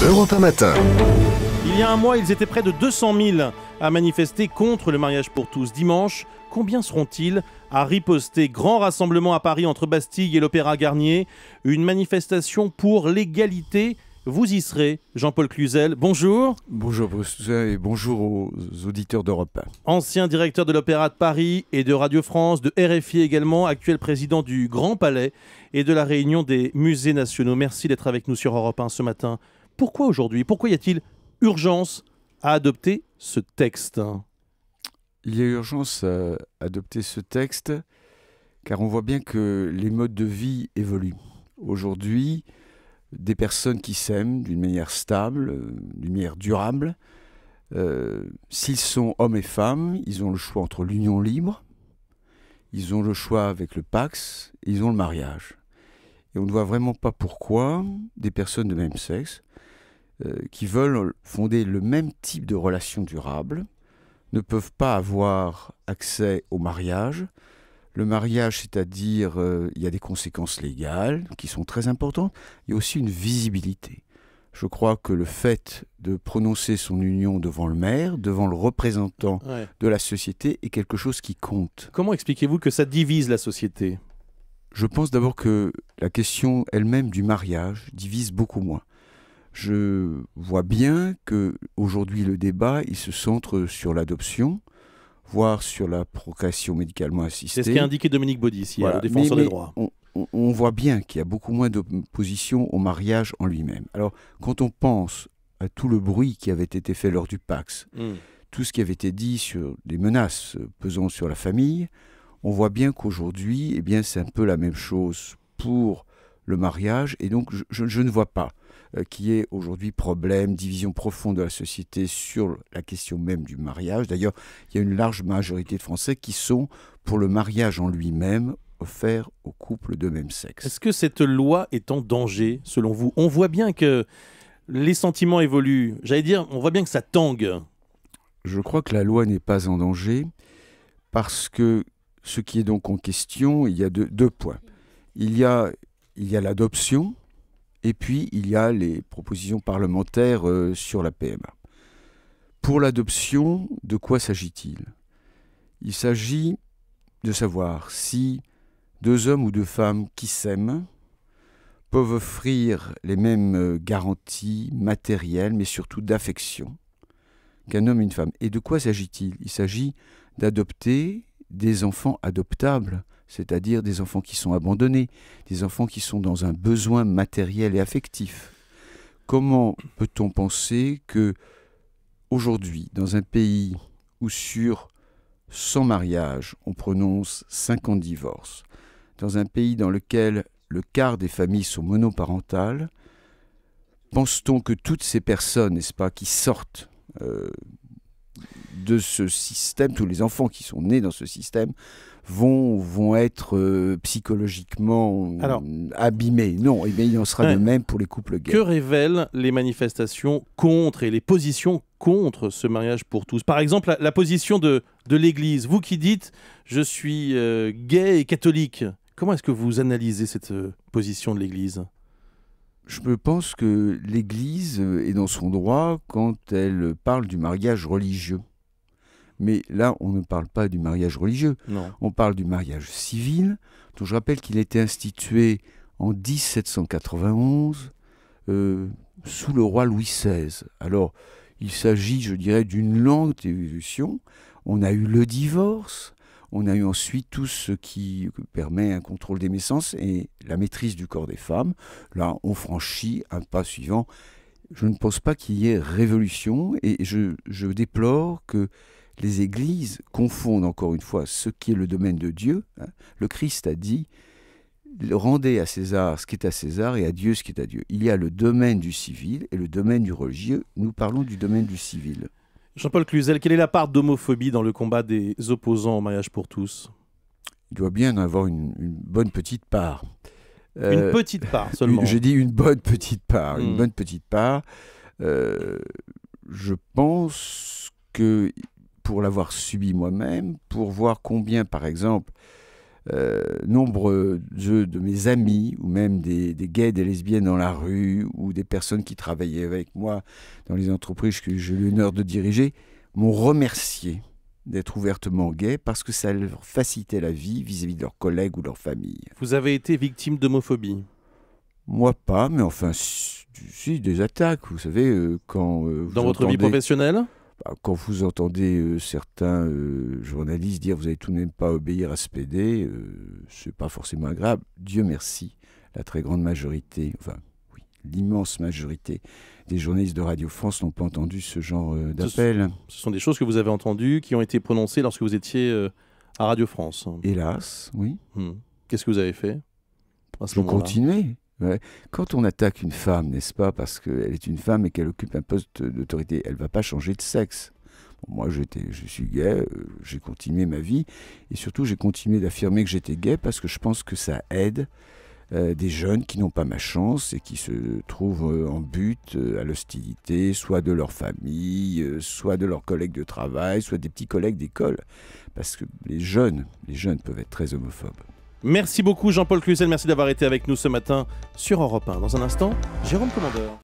Europe 1 Matin. Il y a un mois, ils étaient près de 200 000 à manifester contre le mariage pour tous. Dimanche, combien seront-ils à riposter? Grand rassemblement à Paris entre Bastille et l'Opéra Garnier. Une manifestation pour l'égalité. Vous y serez, Jean-Paul Cluzel. Bonjour. Bonjour Bruce et bonjour aux auditeurs d'Europe 1. Ancien directeur de l'Opéra de Paris et de Radio France, de RFI également, actuel président du Grand Palais et de la Réunion des musées nationaux. Merci d'être avec nous sur Europe 1 ce matin. Pourquoi aujourd'hui? Pourquoi y a-t-il urgence à adopter ce texte? Il y a urgence à adopter ce texte car on voit bien que les modes de vie évoluent. Aujourd'hui, des personnes qui s'aiment d'une manière stable, d'une manière durable, s'ils sont hommes et femmes, ils ont le choix entre l'union libre, ils ont le choix avec le Pacs, et ils ont le mariage. Et on ne voit vraiment pas pourquoi des personnes de même sexe qui veulent fonder le même type de relation durable ne peuvent pas avoir accès au mariage. Le mariage, c'est-à-dire, il y a des conséquences légales qui sont très importantes. Il y a aussi une visibilité. Je crois que le fait de prononcer son union devant le maire, devant le représentant de la société, est quelque chose qui compte. Comment expliquez-vous que ça divise la société? Je pense d'abord que la question elle-même du mariage divise beaucoup moins. Je vois bien qu'aujourd'hui, le débat, il se centre sur l'adoption, voire sur la procréation médicalement assistée. C'est ce qu'a indiqué Dominique Baudis, hier, le défenseur des droits. On voit bien qu'il y a beaucoup moins d'opposition au mariage en lui-même. Alors, quand on pense à tout le bruit qui avait été fait lors du Pacs, tout ce qui avait été dit sur des menaces pesant sur la famille, on voit bien qu'aujourd'hui, eh bien, c'est un peu la même chose pour le mariage. Et donc, je ne vois pas qu'il y ait aujourd'hui problème, division profonde de la société sur la question même du mariage. D'ailleurs, il y a une large majorité de Français qui sont pour le mariage en lui-même offert aux couples de même sexe. Est-ce que cette loi est en danger, selon vous? On voit bien que les sentiments évoluent. J'allais dire, on voit bien que ça tangue. Je crois que la loi n'est pas en danger parce que ce qui est donc en question, il y a deux points. Il y a l'adoption. Et puis, il y a les propositions parlementaires sur la PMA. Pour l'adoption, de quoi s'agit-il? Il s'agit de savoir si deux hommes ou deux femmes qui s'aiment peuvent offrir les mêmes garanties matérielles, mais surtout d'affection, qu'un homme et une femme. Et de quoi s'agit-il? Il s'agit d'adopter des enfants adoptables, c'est-à-dire des enfants qui sont abandonnés, des enfants qui sont dans un besoin matériel et affectif. Comment peut-on penser que aujourd'hui, dans un pays où sur 100 mariages, on prononce 50 divorces, dans un pays dans lequel le quart des familles sont monoparentales, pense-t-on que toutes ces personnes, n'est-ce pas, qui sortent de ce système, tous les enfants qui sont nés dans ce système, vont être psychologiquement abîmés? Non, eh bien, il en sera de même pour les couples gays. Que révèlent les manifestations contre et les positions contre ce mariage pour tous? Par exemple, la position de l'Église. Vous qui dites « je suis gay et catholique », comment est-ce que vous analysez cette position de l'Église? Je pense que l'Église est dans son droit quand elle parle du mariage religieux. Mais là, on ne parle pas du mariage religieux. Non. On parle du mariage civil, dont je rappelle qu'il a été institué en 1791 sous le roi Louis XVI. Alors, il s'agit, je dirais, d'une lente évolution. On a eu le divorce, on a eu ensuite tout ce qui permet un contrôle des naissances et la maîtrise du corps des femmes. Là, on franchit un pas suivant. Je ne pense pas qu'il y ait révolution et je déplore que les églises confondent encore une fois ce qui est le domaine de Dieu. Le Christ a dit « Rendez à César ce qui est à César et à Dieu ce qui est à Dieu ». Il y a le domaine du civil et le domaine du religieux. Nous parlons du domaine du civil. Jean-Paul Cluzel, quelle est la part d'homophobie dans le combat des opposants au mariage pour tous? Il doit bien en avoir une bonne petite part. Une petite part seulement. J'ai dit une bonne petite part. Une bonne petite part. Je pense que pour l'avoir subi moi-même, pour voir combien, par exemple, nombreux de mes amis, ou même des gays, des lesbiennes dans la rue, ou des personnes qui travaillaient avec moi dans les entreprises que j'ai eu l'honneur de diriger, m'ont remercié d'être ouvertement gay parce que ça leur facilitait la vie vis-à-vis de leurs collègues ou de leur famille. Vous avez été victime d'homophobie? Moi pas, mais enfin, si des attaques, vous savez, quand vous Dans votre vie professionnelle? Quand vous entendez certains journalistes dire « vous n'allez tout de même pas obéir à ce PD », c'est pas forcément agréable. Dieu merci, la très grande majorité, enfin oui, l'immense majorité des journalistes de Radio France n'ont pas entendu ce genre d'appel. Ce sont des choses que vous avez entendues, qui ont été prononcées lorsque vous étiez à Radio France. Hélas, oui. Qu'est-ce que vous avez fait à ce Je moment-là? continuais. Ouais. Quand on attaque une femme, n'est-ce pas, parce qu'elle est une femme et qu'elle occupe un poste d'autorité, elle ne va pas changer de sexe. Bon, moi, je suis gay, j'ai continué ma vie, et surtout, j'ai continué d'affirmer que j'étais gay parce que je pense que ça aide des jeunes qui n'ont pas ma chance et qui se trouvent en but à l'hostilité, soit de leur famille, soit de leurs collègues de travail, soit des petits collègues d'école. Parce que les jeunes peuvent être très homophobes. Merci beaucoup Jean-Paul Cluzel, merci d'avoir été avec nous ce matin sur Europe 1. Dans un instant, Jérôme Commandeur.